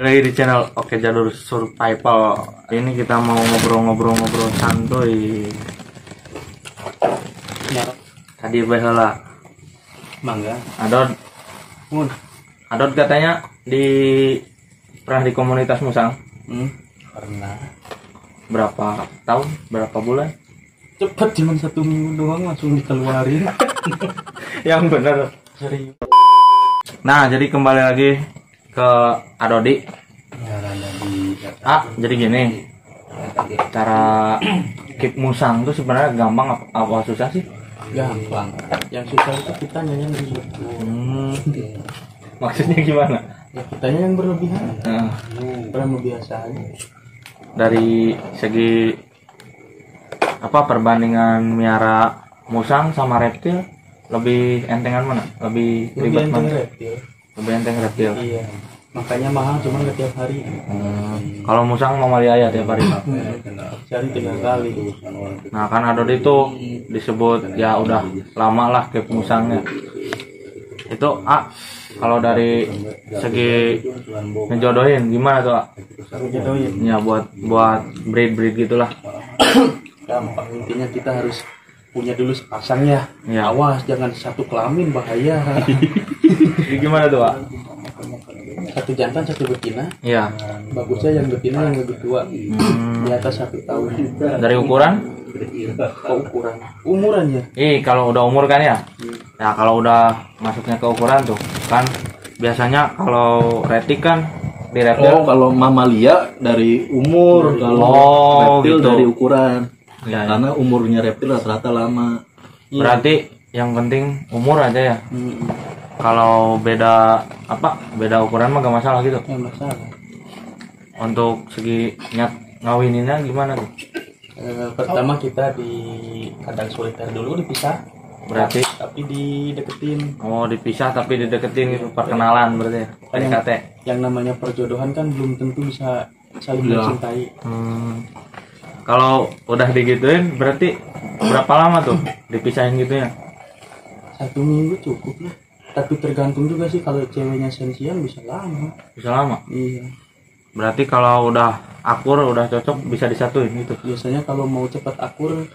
Lagi di channel Oke Jalur Survival. Ini kita mau ngobrol-ngobrol santuy. Ya. Tadi baheula Mangga. Adot katanya pernah di komunitas musang. Pernah. Berapa tahun? Berapa bulan? Cepet cuma 1 minggu doang langsung dikeluarin. Yang bener. Serius. Nah, jadi kembali lagi ke Adodi. Jadi gini. Cara keep musang tuh sebenarnya gampang apa susah sih? Gampang. Yang susah itu kitanya yang begitu. Maksudnya gimana? Ya kitanya yang berlebihan. Kurang biasa aja. Dari segi perbandingan miara musang sama reptil lebih entengan mana? Lebih ribet mana? Reptil. Lebih enteng reptil. Iya. Makanya mahal cuma nggak tiap hari. Kalau musang mamalia ya tiap hari. Sehari 3 kali. Nah kan Adod itu disebut ya udah lama lah keep musangnya. Itu kalau dari segi ngejodohin gimana tuh? Ngejodohin. Ya buat breed gitulah. Gampang, intinya kita harus punya dulu sepasang ya. Awas jangan satu kelamin, bahaya. Gimana tuh Pak? Satu jantan satu betina. Iya. Bagusnya yang betina yang lebih tua, di atas 1 tahun. Dari ukuran? Ukuran umurannya. Kalau udah umur kan ya. Ya kalau udah masuknya ke ukuran tuh kan biasanya kalau retik kan di reptil. Kalau mamalia dari umur, kalau reptil gitu. dari ukuran. Ya, karena umurnya reptil rata-rata lama. Berarti yang penting umur aja ya. Kalau beda ukuran mah gak masalah gitu. Nggak masalah. Untuk segi ngawininnya gimana tuh? Pertama kita di kandang soliter dulu dipisah. Berarti tapi dideketin. Dipisah tapi dideketin gitu, perkenalan berarti ya. PDKT. Yang namanya perjodohan kan belum tentu bisa saling mencintai. Kalau udah digituin berarti berapa lama tuh dipisahin gitunya? 1 minggu cukup lah. Tapi tergantung juga sih, kalau ceweknya sensian bisa lama. Bisa lama? Iya. Berarti kalau udah akur, udah cocok bisa disatuin gitu. Biasanya kalau mau cepat akur,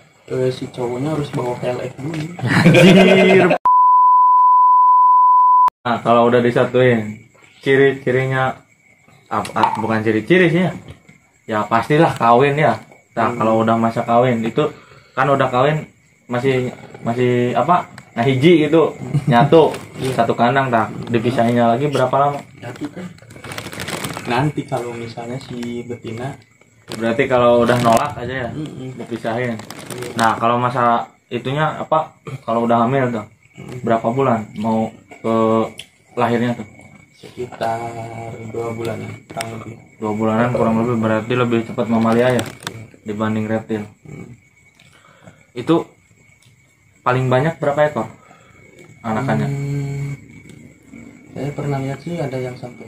si cowoknya harus bawa KLX dulu. Anjir. Nah, kalau udah disatuin, ciri-cirinya bukan ciri-ciri sih ya. Ya pastilah kawin ya. Nah, kalau udah masa kawin itu kan udah kawin masih hiji gitu, nyatu satu kandang, tak dipisahinnya lagi berapa lama? Nyatu kan. Nanti kalau misalnya si betina, berarti kalau udah nolak aja ya dipisahin. Nah, kalau masa itunya kalau udah hamil tuh berapa bulan mau ke lahirnya tuh? Sekitar 2 bulanan kurang lebih. 2 bulanan kurang lebih, berarti lebih cepat mamalia ya dibanding reptil. Itu paling banyak berapa ekor anakannya? Saya pernah lihat sih ada yang sampai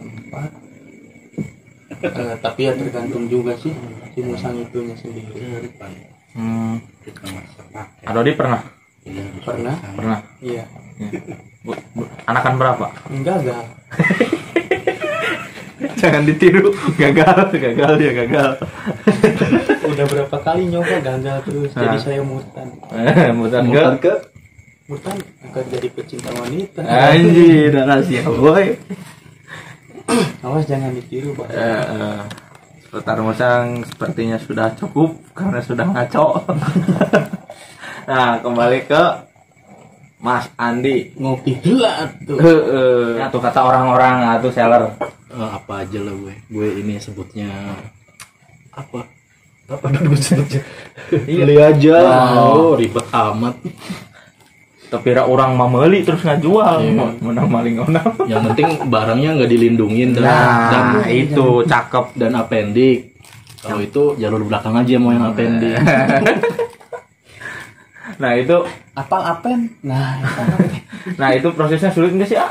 4. Tapi ya tergantung juga sih si musang itunya sendiri. Adodi pernah? Pernah? Iya. Anakan berapa? Enggak. Jangan ditiru, gagal. Udah berapa kali nyoba gagal terus. Jadi saya mutan. Mutan akan jadi pecinta wanita. Anjir, rahasia boy. Awas jangan ditiru, Pak. Seputar musang sepertinya sudah cukup karena sudah ngaco. Nah, kembali ke Mas Andi. Ngopi heula tuh. Tuh kata orang-orang atau seller. Apa aja lah gue ini sebutnya apa dulu sebutnya. Beli aja. Ribet amat. Tapi orang mameli terus ngajual, menang maling onam. Yang penting barangnya nggak dilindungin dan itu cakep dan apendik. Kalau itu jalur belakang aja mau yang apendik. Nah itu apen. Nah itu prosesnya sulit nggak sih?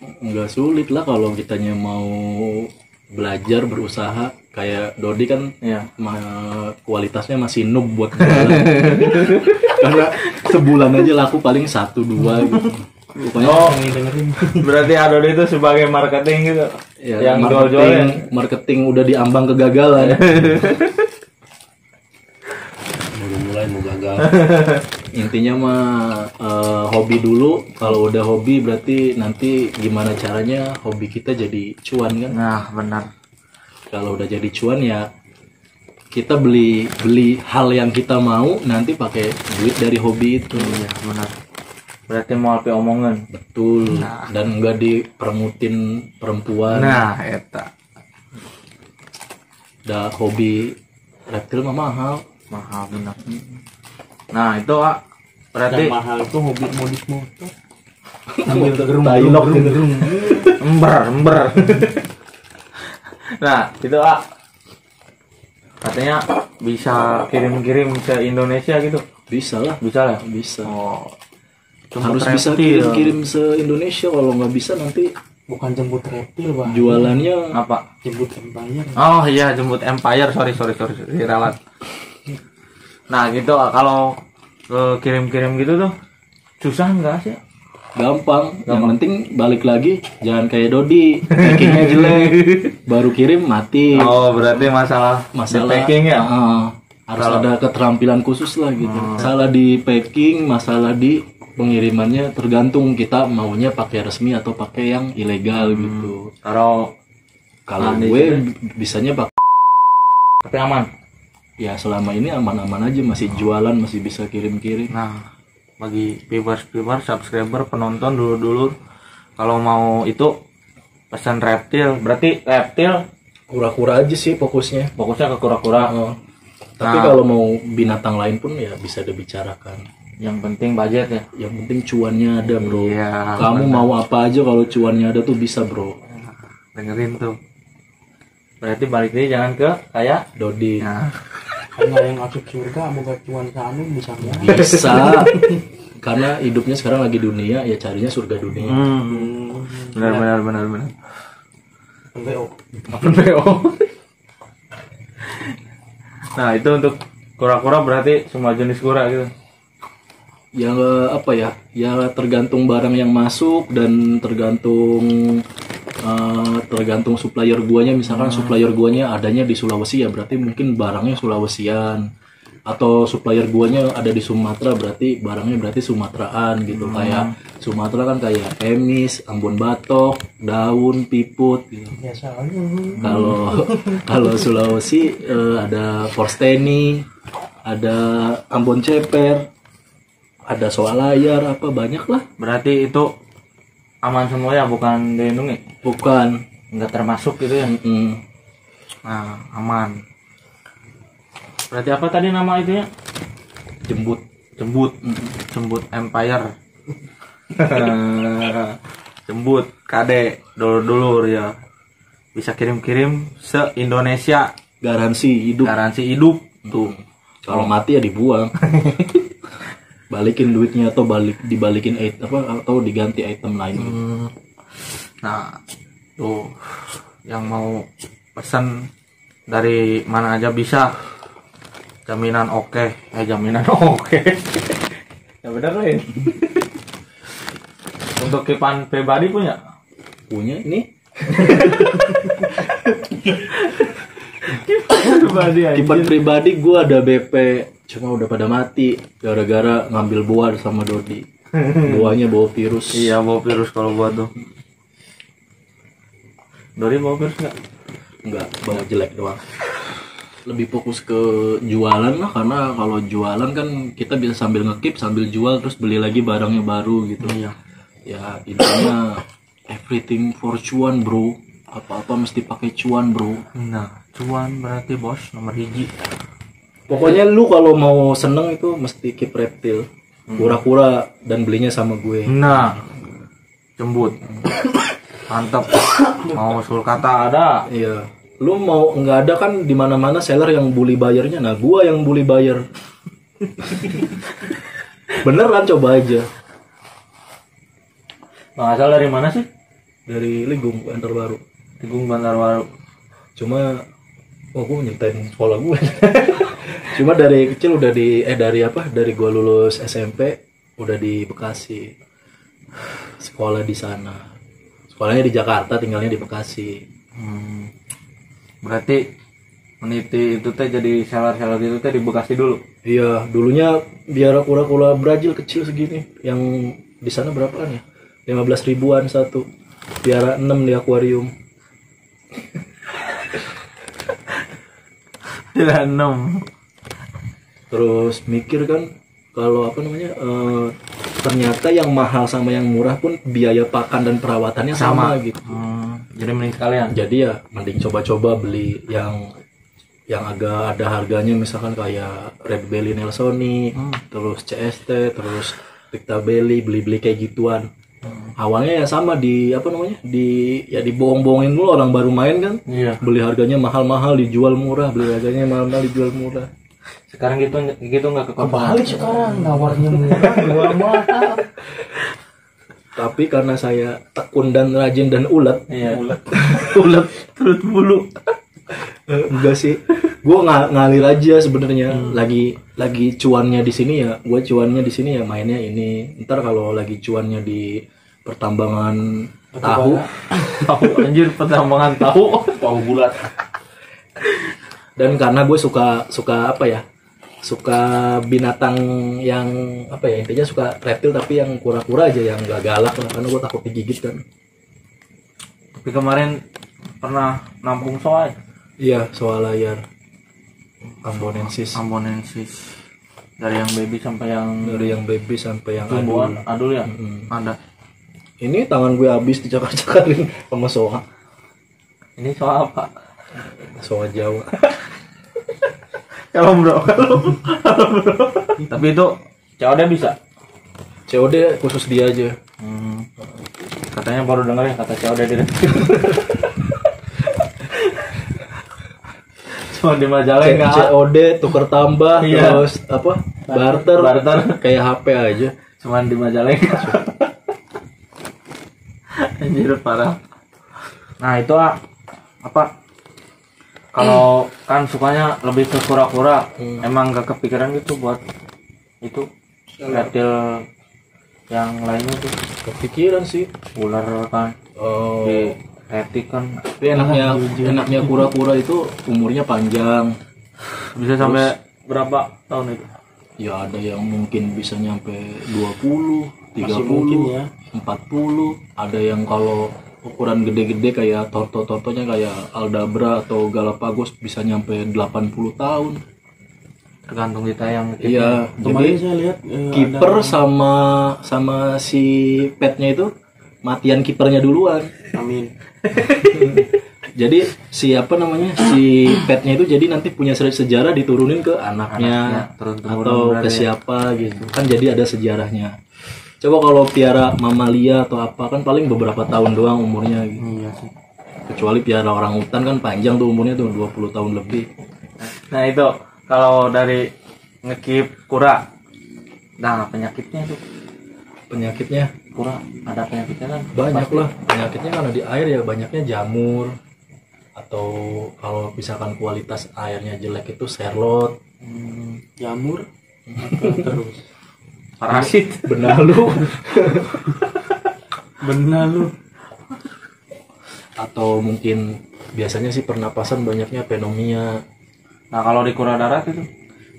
Nggak sulit lah kalau kitanya mau belajar berusaha. Kayak Dodi kan kualitasnya masih noob buat jualan. Karena sebulan aja laku paling 1-2 gitu. Pokoknya dengerin. Berarti Adode itu sebagai marketing gitu. ya, yang marketing udah diambang kegagalan. Baru mulai mau gagal. Intinya mah hobi dulu. Kalau udah hobi berarti nanti gimana caranya hobi kita jadi cuan kan? Nah, benar. Kalau udah jadi cuan ya kita beli hal yang kita mau, nanti pakai duit dari hobi itu. Iya, benar. Berarti mau apa omongan. Betul. Dan enggak dipermutin perempuan. Nah, eta. Dah hobi reptil mah mahal. Mahal benar. Nah, itu Pak. Berarti Dan mahal itu hobi modif motor. Dialog ember. Nah, itu Pak. Katanya bisa kirim-kirim ke Indonesia gitu. Bisa lah. Bisa lah. Bisa. Oh. Harus bisa kirim se Indonesia. Kalau nggak bisa nanti Bukan jemput reptil, Bang. jualannya Apa? Jemput empire. Oh iya, jemput Empire. Sorry. Diralat. Nah, gitu kalau kirim-kirim gitu tuh susah enggak sih? gampang. Yang penting balik lagi jangan kayak Dodi, packingnya jelek, baru kirim mati. Oh, berarti masalah di packing ya? Harus ada keterampilan khusus lah gitu. Masalah di packing, masalah di pengirimannya tergantung kita maunya pakai resmi atau pakai yang ilegal gitu. Kalau gue bisanya pakai tapi aman. ya selama ini aman-aman aja, masih jualan, masih bisa kirim-kirim. Nah, bagi viewers, subscriber, penonton dulu kalau mau itu pesan reptil, berarti reptil Kura-kura aja sih fokusnya. fokusnya ke kura-kura. Tapi kalau mau binatang lain pun ya bisa dibicarakan. Yang penting budget ya. Yang penting cuannya ada, bro. Iya, Kamu mau apa aja kalau cuannya ada tuh bisa, bro. Dengerin tuh. Berarti balik lagi jangan ke kayak Dodi. nah, Karena yang masuk surga bukan cuan kanu bisa ya. Bisa. Karena hidupnya sekarang lagi dunia, ya carinya surga dunia. benar. MBO. PO. Nah, itu untuk kura-kura berarti semua jenis kura gitu. Ya apa ya? Ya tergantung barang yang masuk dan tergantung supplier guanya. Misalkan supplier guanya adanya di Sulawesi, ya berarti mungkin barangnya Sulawesian. Atau supplier guanya ada di Sumatera, berarti barangnya berarti Sumateraan gitu. Kayak Sumatera kan kayak emis, Ambon batok, daun, piput gitu. Biasa. Kalau Sulawesi ada forsteni, ada Ambon ceper, ada soal layar, apa banyak lah. Berarti itu aman semua ya, bukan dilindungi? Bukan. Enggak termasuk gitu ya. Nah, aman. Berarti apa tadi nama itu ya? Jembut Empire. Jembut KD dulur ya. Bisa kirim-kirim se Indonesia, Garansi hidup. tuh. Kalau mati ya dibuang. Balikin duitnya atau dibalikin atau diganti item lain. Nah, tuh yang mau pesan dari mana aja bisa. Jaminan oke. Ya bener lah ini. Untuk Kipan pribadi punya Ini Kipan pribadi gue ada BP, cuma udah pada mati gara-gara ngambil buah sama Dodi. Buahnya bawa virus. Iya, bawa virus kalau buat tuh. Dori bawa virus Enggak, bawa jelek doang. Lebih fokus ke jualan lah, karena kalau jualan kan kita bisa sambil ngekip sambil jual terus beli lagi barangnya baru gitu. Iya. Ya intinya everything for cuan, bro. Apa-apa mesti pakai cuan, bro. Nah, cuan berarti bos nomor hiji. Pokoknya lu kalau mau seneng itu mesti keep reptil, kura-kura, dan belinya sama gue. Nah, jembut. Mantap. Mau sulcata ada. Iya. Lu mau nggak ada kan di mana-mana seller yang bully bayarnya. Nah, gua yang bully bayar. Beneran, coba aja. Bang Asal dari mana sih? Dari Ligung, Bantar Baru. Ligung Bantar Baru. Cuma gue nyeritain sekolah gue. Cuma dari kecil udah dari gua lulus SMP udah di Bekasi. sekolah di sana. Sekolahnya di Jakarta, tinggalnya di Bekasi. Berarti meniti itu teh jadi seller-seller itu teh di Bekasi dulu. Iya, dulunya biara kura-kura Brazil kecil segini. Yang di sana berapaan ya? 15 ribuan satu. Biara 6 di akuarium. Tidak 6. Terus mikir kan kalau apa namanya ternyata yang mahal sama yang murah pun biaya pakan dan perawatannya sama gitu. Jadi mending sekalian. Jadi ya mending coba-coba beli yang agak ada harganya, misalkan kayak Red Belly Nelsoni, terus CST, terus Pictabelly, beli-beli kayak gituan. Awalnya ya sama di apa namanya? Dibohong-bohongin dulu, orang baru main kan. Iya. Beli harganya mahal-mahal dijual murah, beli harganya mahal-mahal dijual murah. Sekarang gitu nggak ke Kebalik sekarang, nawarnya murah, jual mahal. Tapi karena saya tekun dan rajin dan ulet, Iya. Ulet terus bulu. enggak sih, gue ngalir aja sebenarnya. Lagi cuannya di sini ya, gue cuannya di sini ya mainnya ini. Ntar kalau lagi cuannya di pertambangan tahu, Anjir, pertambangan tahu. Tahu bulat. dan karena gue suka apa ya, suka binatang yang apa ya, intinya suka reptil tapi yang kura-kura aja, yang gak galak lah, karena gue takut digigit kan. Tapi kemarin pernah nampung soal Iya, soal layar Ambonensis, dari yang baby sampai yang dari yang baby sampai yang adul. tumbuhan adul ya. Ada. Ini tangan gue habis dicakar-cakarin sama soa. Ini soal apa? Soa Jawa. Kalau bro. Tapi itu COD bisa. COD khusus dia aja. Katanya baru denger ya kata COD di cuma di majalah enggak. COD tuker tambah, Iya. terus apa? Barter kayak HP aja. Cuman di majalah enggak. Anjir parah. Nah, itu apa? Kalau kan sukanya lebih ke kura-kura, emang gak kepikiran gitu buat itu reptil yang lainnya tuh. Kepikiran sih. Ular kan, Oh. di retik kan Tapi enaknya kura-kura itu umurnya panjang. bisa sampai berapa tahun itu? Ya ada yang mungkin bisa nyampe 20, 30, Masih mungkin ya. 40. Ada yang kalau ukuran gede-gede kayak torto-tortonya kayak Aldabra atau Galapagos bisa nyampe 80 tahun. Tergantung kita yang Iya, Kemarin jadi saya lihat kiper sama si petnya itu matian kipernya duluan. Amin. Jadi si petnya itu jadi nanti punya sejarah diturunin ke anaknya turun-temurun atau ke berarti ya. siapa gitu kan, jadi ada sejarahnya. Coba kalau piara mamalia atau apa kan paling beberapa tahun doang umurnya gitu. Iya sih. Kecuali piara orang hutan kan panjang tuh umurnya tuh 20 tahun lebih. Nah itu kalau dari ngekip kura, nah penyakitnya itu Penyakitnya kura ada penyakitnya kan? banyak lah, penyakitnya karena di air ya banyaknya jamur, atau kalau misalkan kualitas airnya jelek itu serlot, Jamur. Terus. Parasit. benalu, Benar lu. atau mungkin biasanya sih pernapasan banyaknya pneumonia. Nah kalau di kura darat itu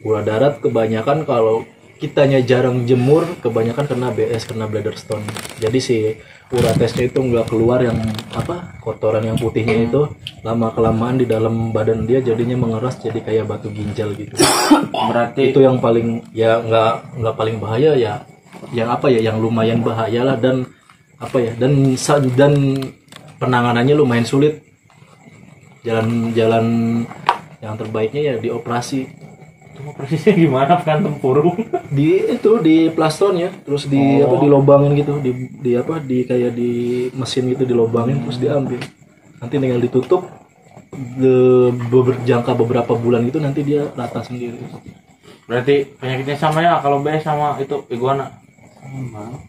Gula darat kebanyakan kalau kitanya jarang jemur, kebanyakan kena BS, kena bladder stone. Jadi si uratesnya itu nggak keluar yang apa, kotoran yang putihnya itu lama kelamaan di dalam badan dia jadinya mengeras jadi kayak batu ginjal gitu. berarti Itu yang paling ya nggak paling bahaya ya, yang apa ya, yang lumayan bahaya lah, dan apa ya, dan penanganannya lumayan sulit. Jalan yang terbaiknya ya dioperasi. cuma persisnya gimana kan tempurung? Di plastron ya, terus dilobangin gitu, di kayak di mesin gitu dilobangin, terus diambil, nanti tinggal ditutup berjangka beberapa bulan gitu, nanti dia rata sendiri. Berarti penyakitnya sama ya kalau BS sama itu iguana. Sama.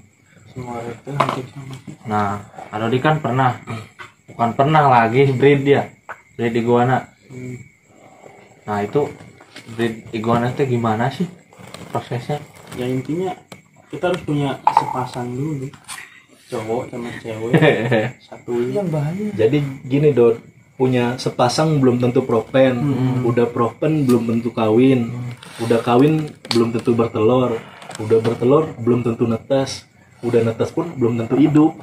Semua itu hampir sama. Nah Alodi kan bukan pernah lagi breed iguana. Nah itu breed iguana itu gimana sih prosesnya? Ya intinya kita harus punya sepasang dulu. cowok sama cewek satuin yang bahaya. Jadi gini Dot, punya sepasang belum tentu propen, udah propen belum tentu kawin, udah kawin belum tentu bertelur, udah bertelur belum tentu netes, udah netes pun belum tentu hidup.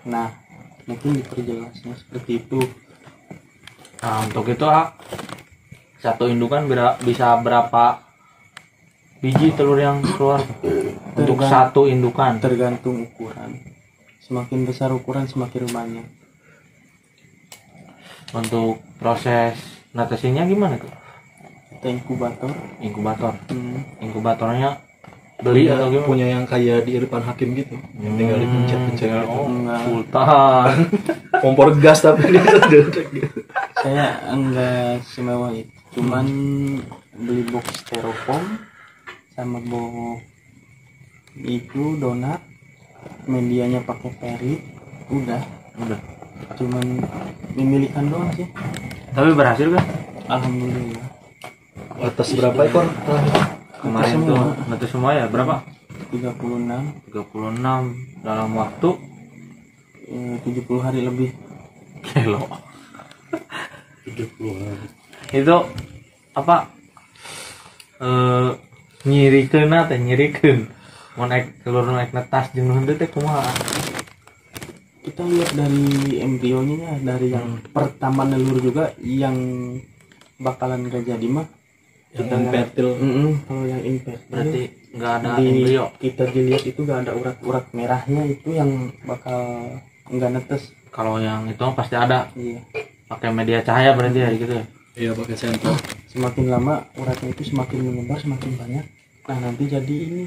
Nah, mungkin diperjelasnya seperti itu. Nah, untuk itu satu indukan bisa berapa biji telur yang keluar untuk satu indukan? Tergantung ukuran. Semakin besar ukuran semakin banyak. Untuk proses netesinya gimana tuh? Kita inkubator. Inkubatornya beli Iya, atau gimana? punya yang kayak di Irfan Hakim gitu, yang tinggal dipencet-pencet gitu. Enggak. Sultan. Kompor gas tapi dia sedek gitu. Saya enggak semewah itu. Cuman beli box styrofoam sama box itu donat, medianya pakai perit, udah. Cuman memilihkan doang sih. Tapi berhasil kan? Alhamdulillah. Atas berapa ekor? Kemarin Netes tuh semua. netes semua ya berapa? 36 36 dalam waktu 70 hari lebih. kilo. 70 hari. Itu apa? Nyirikeun teh nyirikeun. Mun ek telur naik netas jeung nu teh kumaha? Kita lihat dari embrionya, dari yang pertama nelur juga, yang bakalan gak jadi mah Yang infertil. kalau yang infertil Berarti nggak ada embrio. kita dilihat itu gak ada urat-urat merahnya, itu yang bakal nggak netes. Kalau yang itu pasti ada. Iya, Pakai media cahaya berarti ya gitu ya. Iya, pakai sensor. semakin lama uratnya itu semakin menyebar, semakin banyak. Nah, nanti jadi ini.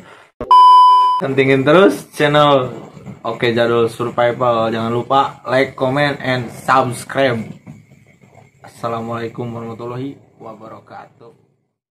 Pentingin terus channel Oke Jadul Survival. Jangan lupa like, comment, and subscribe. Assalamualaikum warahmatullahi wabarakatuh.